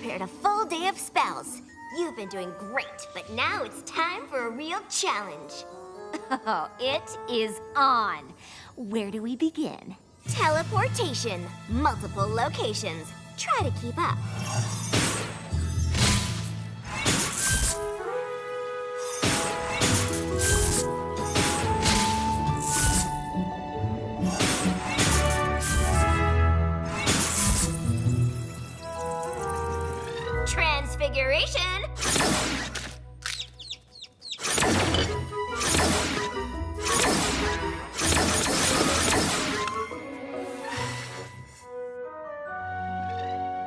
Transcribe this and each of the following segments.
prepared a full day of spells. You've been doing great, but now it's time for a real challenge. Oh, it is on. Where do we begin? Teleportation. Multiple locations. Try to keep up. Transfiguration.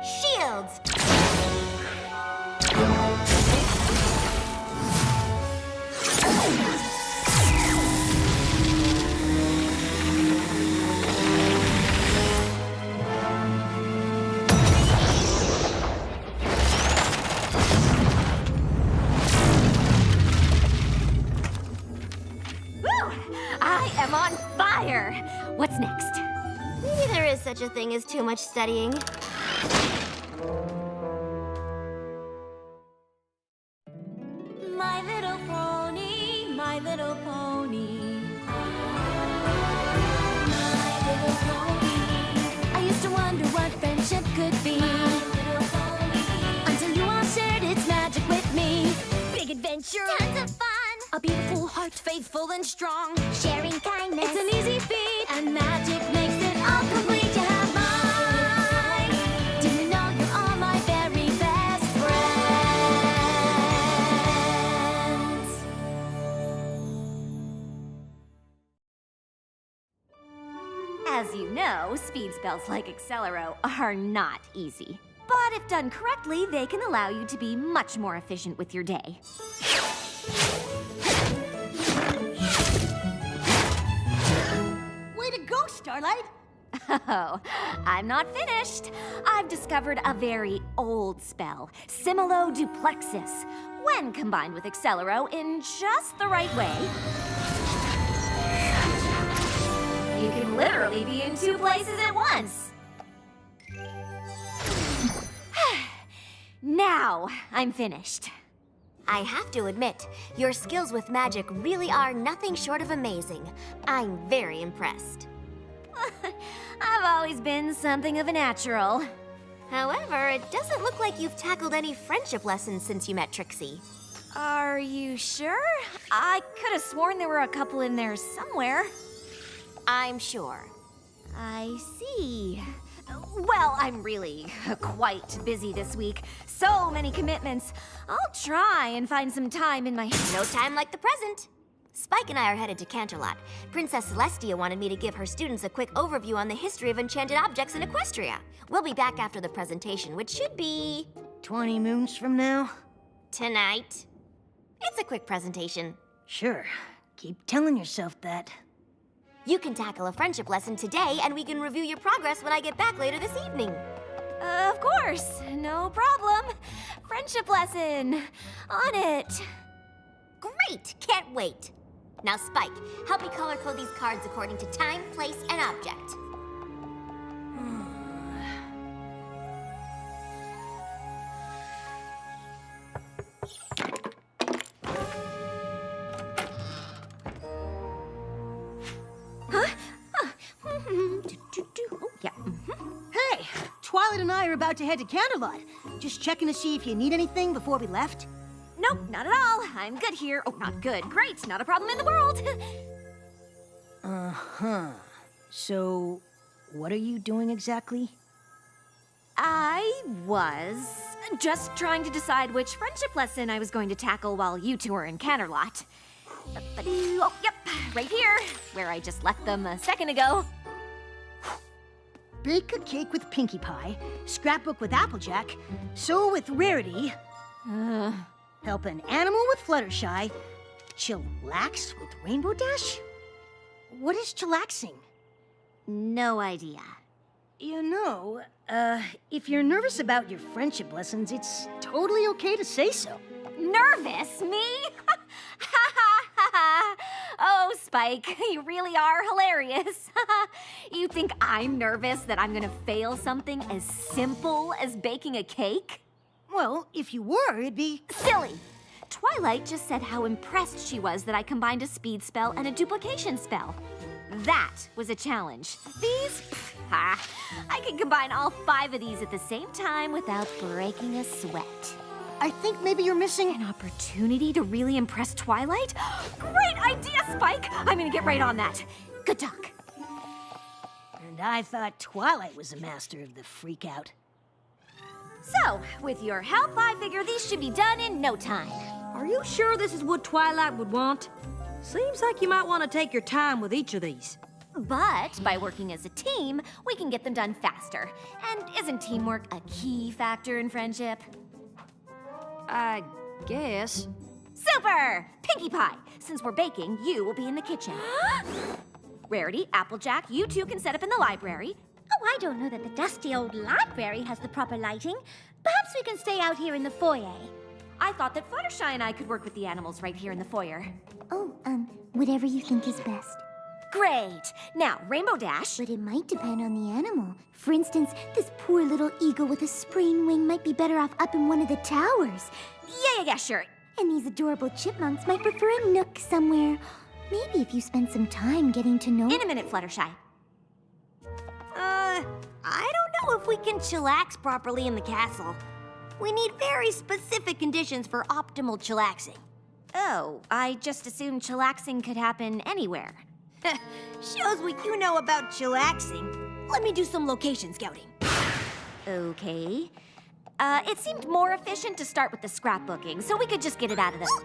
Shields. I am on fire! What's next? Maybe there is such a thing as too much studying. My little pony, my little pony. My little pony. I used to wonder what friendship could be. My little pony. Until you all shared its magic with me. Big adventure. Tons of fun. A beautiful heart, faithful and strong. Sharing kindness. It's an easy feat, and magic makes it all complete. You have mine. Do you know you're all my very best friends? As you know, speed spells like Accelero are not easy. But if done correctly, they can allow you to be much more efficient with your day. Way to go, Starlight! Oh, I'm not finished. I've discovered a very old spell, Similo-Duplexis. When combined with Accelero in just the right way, you can literally be in two places at once. Now I'm finished. I have to admit, your skills with magic really are nothing short of amazing. I'm very impressed. I've always been something of a natural. However, it doesn't look like you've tackled any friendship lessons since you met Trixie. Are you sure? I could have sworn there were a couple in there somewhere. I'm sure. I see. Well, I'm really quite busy this week. So many commitments. I'll try and find some time in my... No time like the present. Spike and I are headed to Canterlot. Princess Celestia wanted me to give her students a quick overview on the history of enchanted objects in Equestria. We'll be back after the presentation, which should be... 20 moons from now? tonight. It's a quick presentation. Sure. Keep telling yourself that. You can tackle a friendship lesson today, and we can review your progress when I get back later this evening. Of course, no problem. Friendship lesson. On it. Great! Can't wait. Now, Spike, help me color code these cards according to time, place, and object. Oh, yeah. Hey, Twilight and I are about to head to Canterlot. Just checking to see if you need anything before we left. Nope, not at all. I'm good here. Oh, not good. Great. Not a problem in the world. Uh-huh. So, what are you doing exactly? I was just trying to decide which friendship lesson I was going to tackle while you two were in Canterlot. Oh, yep, right here, where I just left them a second ago. Bake a cake with Pinkie Pie, scrapbook with Applejack, sew with Rarity, help an animal with Fluttershy, chillax with Rainbow Dash? What is chillaxing? No idea. You know, if you're nervous about your friendship lessons, it's totally okay to say so. Nervous? Me? Ha ha ha ha! Oh, Spike, you really are hilarious. You think I'm nervous that I'm gonna fail something as simple as baking a cake? Well, if you were, it'd be... Silly! Twilight just said how impressed she was that I combined a speed spell and a duplication spell. That was a challenge. These? I can combine all 5 of these at the same time without breaking a sweat. I think maybe you're missing... An opportunity to really impress Twilight? Great idea, Spike! I'm gonna get right on that. Good talk. And I thought Twilight was a master of the freak-out. So, with your help, I figure these should be done in no time. Are you sure this is what Twilight would want? Seems like you might want to take your time with each of these. But by working as a team, we can get them done faster. And isn't teamwork a key factor in friendship? I guess. Super! Pinkie Pie! Since we're baking, you will be in the kitchen. Rarity, Applejack, you two can set up in the library. Oh, I don't know that the dusty old library has the proper lighting. Perhaps we can stay out here in the foyer. I thought that Fluttershy and I could work with the animals right here in the foyer. Oh, whatever you think is best. Great! Now, Rainbow Dash. But it might depend on the animal. For instance, this poor little eagle with a sprained wing might be better off up in one of the towers. Yeah, sure. And these adorable chipmunks might prefer a nook somewhere. Maybe if you spend some time getting to know... In a minute, Fluttershy. I don't know if we can chillax properly in the castle. We need very specific conditions for optimal chillaxing. Oh, I just assumed chillaxing could happen anywhere. Shows what you know about chillaxing. Let me do some location scouting. Okay. It seemed more efficient to start with the scrapbooking, so we could just get it out of the... Can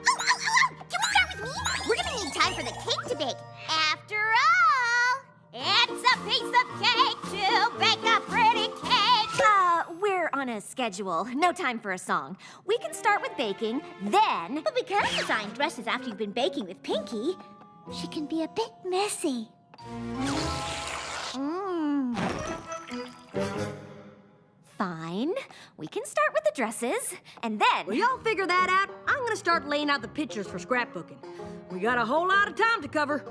we start with me? We're gonna need time for the cake to bake. After all, it's a piece of cake to bake a pretty cake. We're on a schedule. No time for a song. We can start with baking, then... But we can't design dresses after you've been baking with Pinkie. She can be a bit messy. Fine. We can start with the dresses, and then... Well, y'all figure that out. I'm gonna start laying out the pictures for scrapbooking. We got a whole lot of time to cover.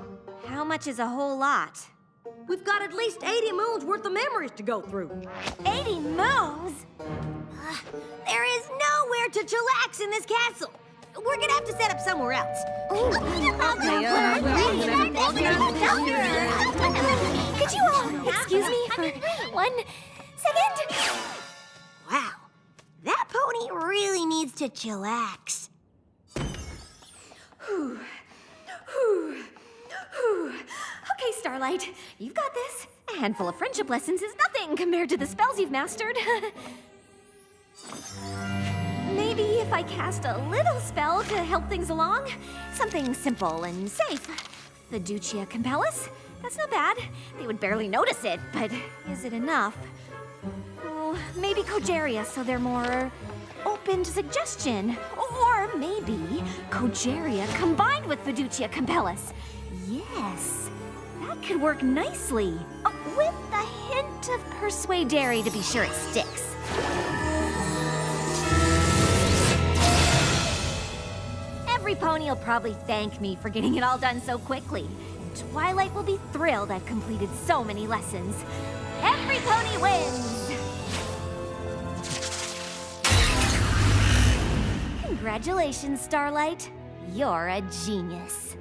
How much is a whole lot? We've got at least 80 moons worth of memories to go through. 80 moons? There is nowhere to chillax in this castle. We're gonna have to set up somewhere else. Could you all excuse me for 1 second? Wow, that pony really needs to chillax. Okay, Starlight, you've got this. A handful of friendship lessons is nothing compared to the spells you've mastered. Maybe if I cast a little spell to help things along. Something simple and safe. Fiducia Compellus? That's not bad. They would barely notice it, but is it enough? Oh, maybe Cogeria, so they're more open to suggestion. Or maybe Cogeria combined with Fiducia Compellus. Yes, that could work nicely. With a hint of Persuadere to be sure it sticks. Every pony will probably thank me for getting it all done so quickly. Twilight will be thrilled I've completed so many lessons. Every pony wins! Congratulations, Starlight. You're a genius.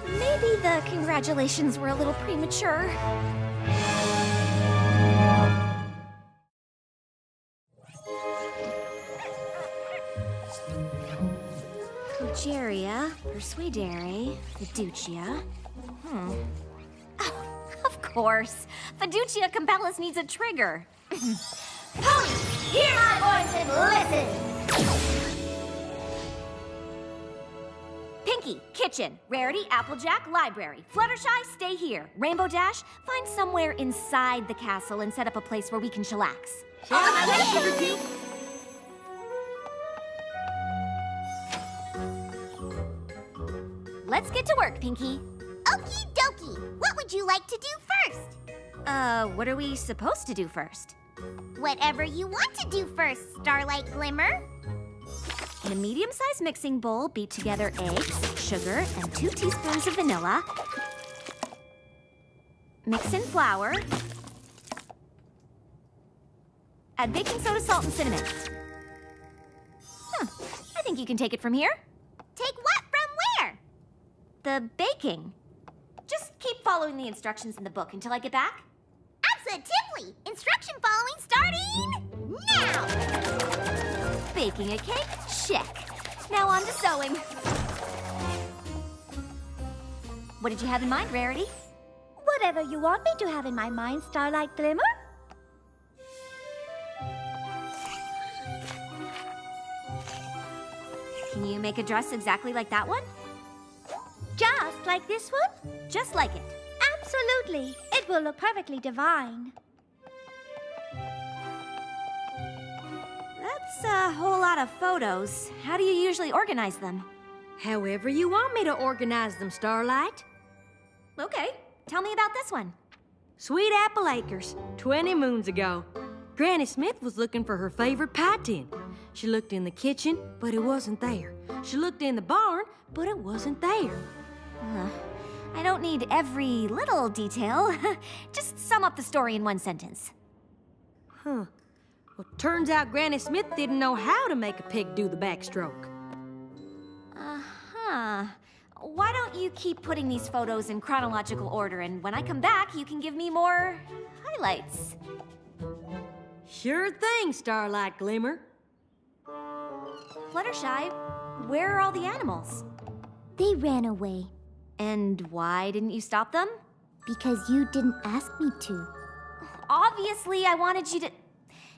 Maybe the congratulations were a little premature. Cogeria, Persuadere, Fiducia. Oh, of course. Fiducia Compellus needs a trigger. Ponies, hear my voice and listen. Pinkie, kitchen. Rarity, Applejack, library. Fluttershy, stay here. Rainbow Dash, find somewhere inside the castle and set up a place where we can chillax. Let's get to work, Pinkie. Okie dokie. What would you like to do first? What are we supposed to do first? Whatever you want to do first, Starlight Glimmer. In a medium-sized mixing bowl, beat together eggs, sugar, and 2 teaspoons of vanilla. Mix in flour. Add baking soda, salt, and cinnamon. I think you can take it from here. Take what from where? The baking. Just keep following the instructions in the book until I get back. Absolutely! Instruction following starting now! Baking a cake? Check. Now on to sewing. What did you have in mind, Rarity? Whatever you want me to have in my mind, Starlight Glimmer. Can you make a dress exactly like that one? Just like this one? Just like it. Absolutely. It will look perfectly divine. That's a whole lot of photos. How do you usually organize them? However you want me to organize them, Starlight. Okay, tell me about this one. Sweet Apple Acres, 20 moons ago. Granny Smith was looking for her favorite pie tin. She looked in the kitchen, but it wasn't there. She looked in the barn, but it wasn't there. I don't need every little detail. Just sum up the story in one sentence. Well, turns out Granny Smith didn't know how to make a pig do the backstroke. Why don't you keep putting these photos in chronological order, and when I come back, you can give me more highlights. Sure thing, Starlight Glimmer. Fluttershy, where are all the animals? They ran away And why didn't you stop them? because you didn't ask me to. Obviously, I wanted you to...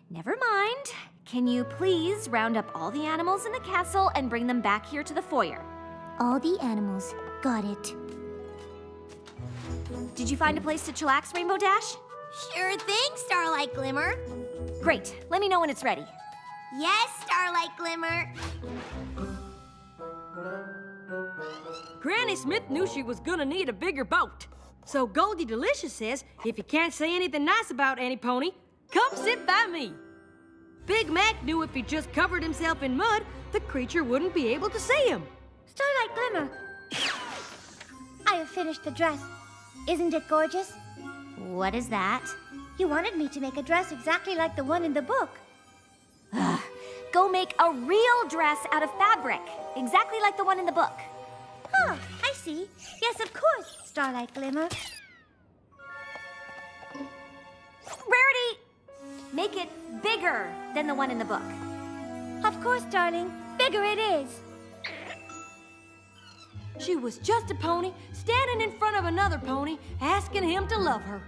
Never mind. Can you please round up all the animals in the castle and bring them back here to the foyer? All the animals. Got it. Did you find a place to chillax, Rainbow Dash? Sure thing, Starlight Glimmer. Great. Let me know when it's ready. Yes, Starlight Glimmer. Granny Smith knew she was gonna need a bigger boat. So Goldie Delicious says, if you can't say anything nice about Annie Pony, come sit by me. Big Mac knew if he just covered himself in mud, the creature wouldn't be able to see him. Starlight Glimmer. I have finished the dress. Isn't it gorgeous? What is that? You wanted me to make a dress exactly like the one in the book. Go make a real dress out of fabric, exactly like the one in the book. Huh, I see. Yes, of course, Starlight Glimmer. Rarity, make it bigger than the one in the book. Of course, darling. Bigger it is. She was just a pony, standing in front of another pony, asking him to love her.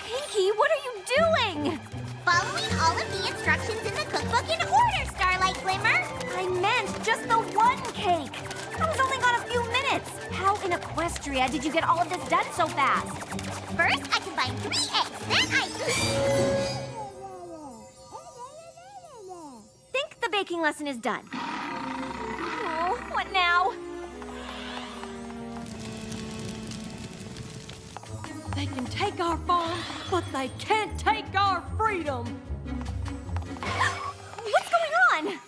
Pinky, what are you doing? Following all of the instructions in the cookbook in order, Starlight Glimmer. I meant just the one cake. I was only gone a few minutes. How in Equestria did you get all of this done so fast? First, I combine 3 eggs. Then I... Think the baking lesson is done. Oh, what now? They can take our farm, but they can't take our freedom. What's going on?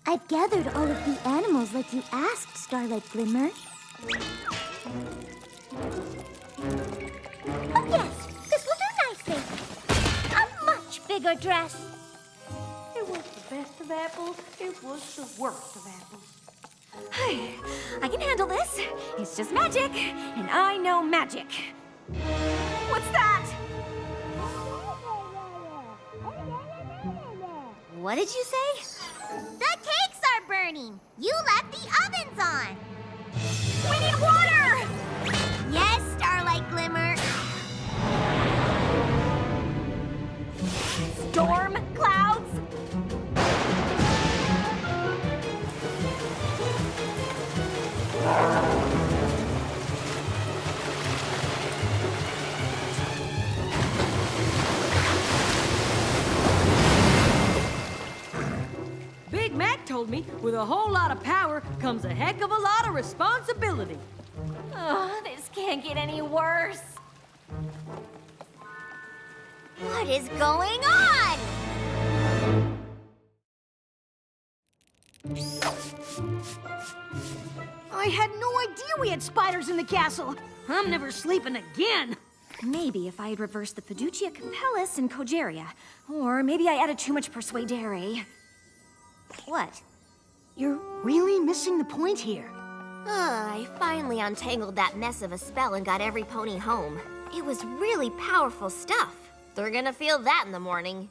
I've gathered all of the animals like you asked, Starlight Glimmer. Oh, yes. This will do nicely. A much bigger dress. It was the best of apples. It was the worst of apples. I can handle this. It's just magic, and I know magic. What's that? What did you say? The cakes are burning. You left the ovens on. We need water! Yes, Starlight Glimmer. Storm clouds? Big Mac told me with a whole lot of power comes a heck of a lot of responsibility. Oh, this can't get any worse. What is going on? I had no idea we had spiders in the castle. I'm never sleeping again. Maybe if I had reversed the Fiducia Compellis in Cogeria. Or maybe I added too much Persuadere. What? You're really missing the point here. I finally untangled that mess of a spell and got every pony home. It was really powerful stuff. They're gonna feel that in the morning.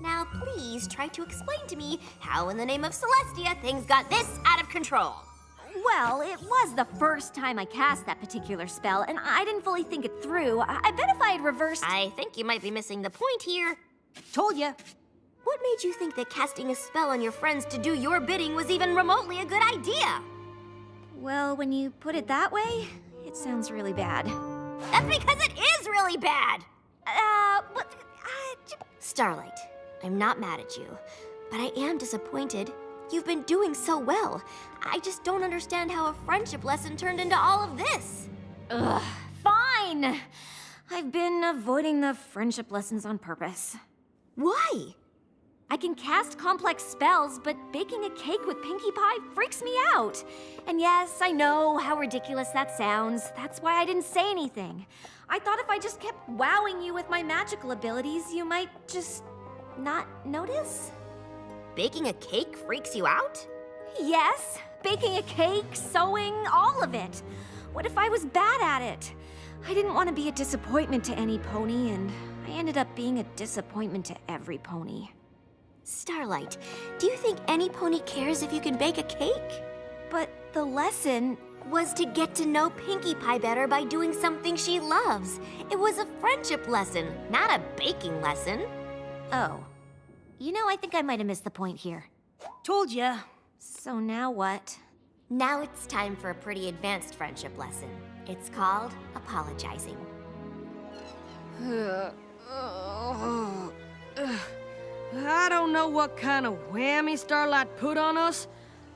Now please try to explain to me how in the name of Celestia things got this out of control. Well, it was the first time I cast that particular spell, and I didn't fully think it through. I bet if I had reversed... I think you might be missing the point here. Told ya. What made you think that casting a spell on your friends to do your bidding was even remotely a good idea? Well, when you put it that way, it sounds really bad. That's because it is really bad! But... Starlight, I'm not mad at you, but I am disappointed. You've been doing so well. I just don't understand how a friendship lesson turned into all of this. Ugh, fine! I've been avoiding the friendship lessons on purpose. Why? I can cast complex spells, but baking a cake with Pinkie Pie freaks me out. And yes, I know how ridiculous that sounds. That's why I didn't say anything. I thought if I just kept wowing you with my magical abilities, you might just not notice. Baking a cake freaks you out? Yes, baking a cake, sewing, all of it. What if I was bad at it? I didn't want to be a disappointment to any pony, and I ended up being a disappointment to every pony. Starlight, do you think any pony cares if you can bake a cake? But the lesson... Was to get to know Pinkie Pie better by doing something she loves. It was a friendship lesson, not a baking lesson. Oh. You know, I think I might have missed the point here. Told ya. So now what? Now it's time for a pretty advanced friendship lesson. It's called apologizing. I don't know what kind of whammy Starlight put on us,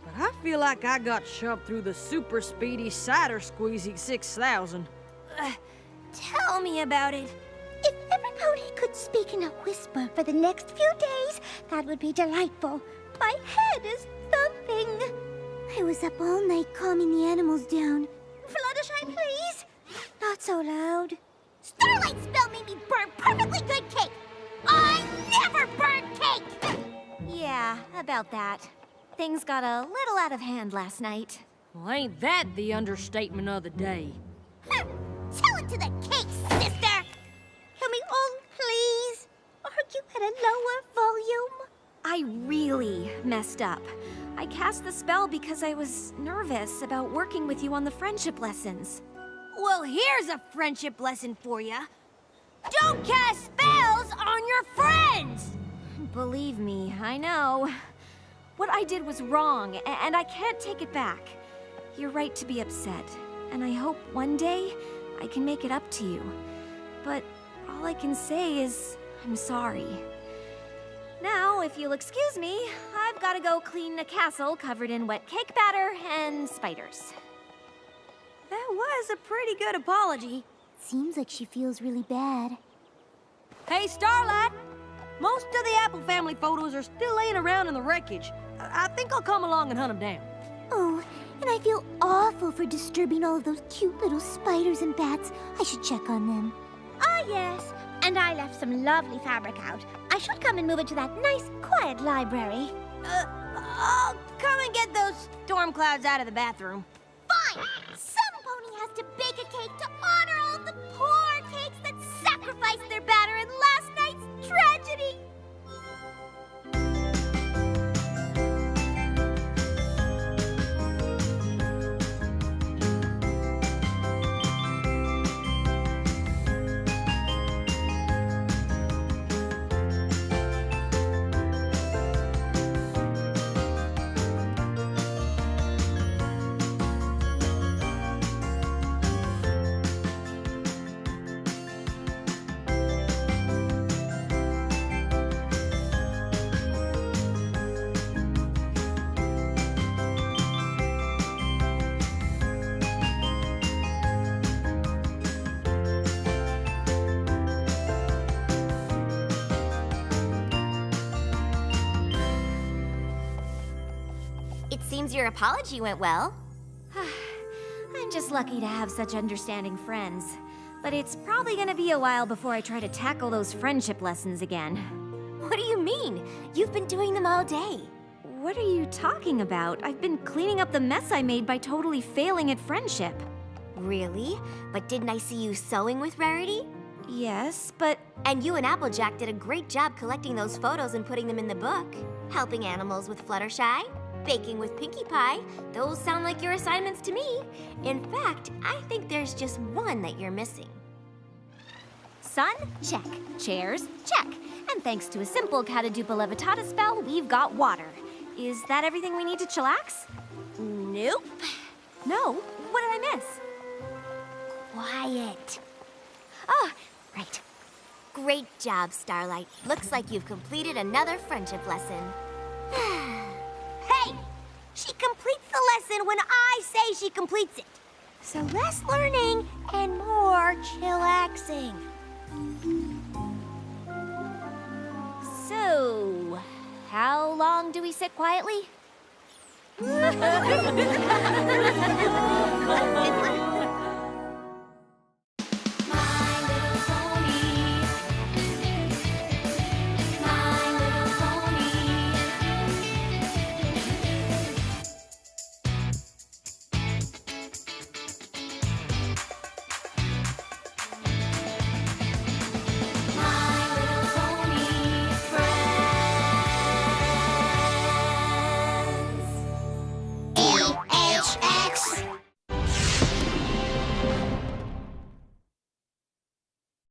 but I feel like I got shoved through the super speedy cider squeezy 6000. Tell me about it. If every pony could speak in a whisper for the next few days, that would be delightful. My head is thumping. I was up all night calming the animals down. Fluttershy, please. Not so loud. Starlight's spell made me burn perfectly good cake. I never burn cake! Yeah, about that. Things got a little out of hand last night. Well, ain't that the understatement of the day? Tell it to the cake, sister! Can we all please argue at a lower volume? I really messed up. I cast the spell because I was nervous about working with you on the friendship lessons. Well, here's a friendship lesson for you. Don't cast spells on your friends! Believe me, I know. What I did was wrong, and I can't take it back. You're right to be upset, and I hope one day I can make it up to you. But all I can say is I'm sorry. Now, if you'll excuse me, I've got to go clean a castle covered in wet cake batter and spiders. That was a pretty good apology. Seems like she feels really bad. Hey, Starlight! Most of the Apple family photos are still laying around in the wreckage. I think I'll come along and hunt them down. Oh, and I feel awful for disturbing all of those cute little spiders and bats. I should check on them. Ah, yes. And I left some lovely fabric out. I should come and move it to that nice, quiet library. I'll come and get those storm clouds out of the bathroom. Fine! Some pony has to bake a cake to honor all of the poor cakes that sacrificed their batter in last night's tragedy. Seems your apology went well. I'm just lucky to have such understanding friends. But it's probably gonna be a while before I try to tackle those friendship lessons again. What do you mean? You've been doing them all day. What are you talking about? I've been cleaning up the mess I made by totally failing at friendship. Really? But didn't I see you sewing with Rarity? Yes, but And you and Applejack did a great job collecting those photos and putting them in the book. Helping animals with Fluttershy, baking with Pinkie Pie. Those sound like your assignments to me. In fact, I think there's just one that you're missing. sun, check. Chairs, check. And thanks to a simple Catadupa Levitata spell, we've got water. Is that everything we need to chillax? Nope. No. What did I miss? Quiet. Oh, right. Great job, Starlight. Looks like you've completed another friendship lesson. Hey! She completes the lesson when I say she completes it. So less learning and more chillaxing. So, how long do we sit quietly?